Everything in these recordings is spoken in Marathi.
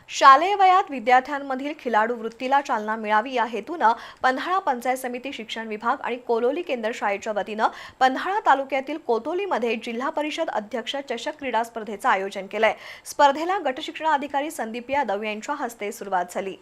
शालेय वयात विद्यार्थ्यांमधील खिलाडू वृत्तीला चालना मिळावी या हेतूनं पन्हाळा पंचायत समिती शिक्षण विभाग आणि कोलोली केंद्र शाळेच्या वतीनं पन्हाळा तालुक्यातील कोतोलीमध्ये जिल्हा परिषद अध्यक्ष चषक क्रीडा स्पर्धेचं आयोजन केलंय। स्पर्धेला गटशिक्षणाधिकारी संदीप यादव यांच्या हस्ते सुरुवात झाली।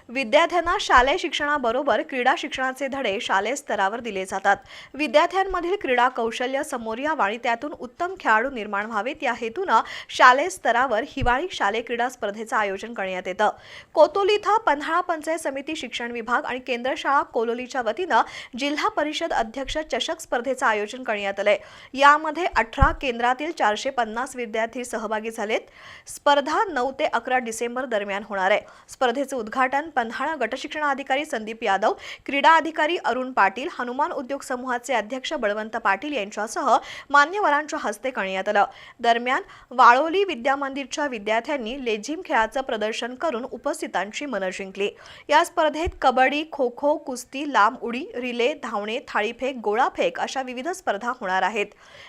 विद्यार्थ्यांना शालेय शिक्षणाबरोबर क्रीडा शिक्षणाचे धडे शालेय स्तरावर दिले जातात। विद्यार्थ्यांमधील क्रीडा कौशल्य समोर यावं आणि त्यातून उत्तम खेळाडू निर्माण व्हावेत या हेतूनं शालेय स्तरावर हिवाळी शालेय क्रीडा स्पर्धेचं आयोजन करण्यात येतं। कोतोली इथं पन्हाळा पंचायत समिती शिक्षण विभाग आणि केंद्र शाळा कोलोलीच्या वतीनं जिल्हा परिषद अध्यक्ष चषक स्पर्धेचं आयोजन करण्यात आलंय। यामध्ये 18 केंद्रातील 450 विद्यार्थी सहभागी झालेत। स्पर्धा 9 ते 11 डिसेंबर दरम्यान होणार आहे। स्पर्धेचे उद्घाटन पन्हाळा गटशिक्षणाधिकारी संदीप यादव, क्रीडा अधिकारी अरुण पाटील, हनुमान उद्योग समूहाचे अध्यक्ष बळवंत पाटील यांच्यासह मान्यवरांच्या हस्ते करण्यात आलं। दरम्यान वाळोली विद्यामंदिरच्या विद्यार्थ्यांनी लेझिम खेळाचं प्रदर्शन करून उपस्थितांची मनं जिंकली। या स्पर्धेत कबड्डी, खो-खो, कुस्ती, लांब उडी, रिले, धावणे, थाळीफेक, गोळाफेक अशा विविध स्पर्धा होणार आहेत।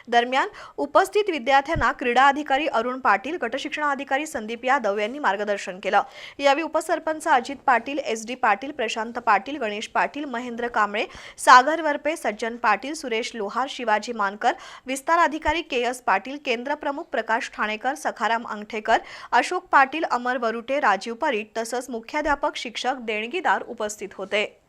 दरम्यान उपस्थित विद्यार्थ्यांना क्रीडा अधिकारी अरुण पाटील, गटशिक्षणाधिकारी संदीप यादव यांनी मार्गदर्शन केलं। यावेळी उपसरपंच अजित पाटील, SD पाटील, प्रशांत पाटील, गणेश पाटील, महेंद्र कांबळे, सागर वरपे, सज्जन पाटील, सुरेश लोहार, शिवाजी मानकर, विस्तार अधिकारी KS पाटील, केंद्र प्रमुख प्रकाश ठाणेकर, सखाराम अंगठेकर, अशोक पाटील, अमर वरुटे, राजीव परीट तसंच मुख्याध्यापक, शिक्षक, देणगीदार उपस्थित होते।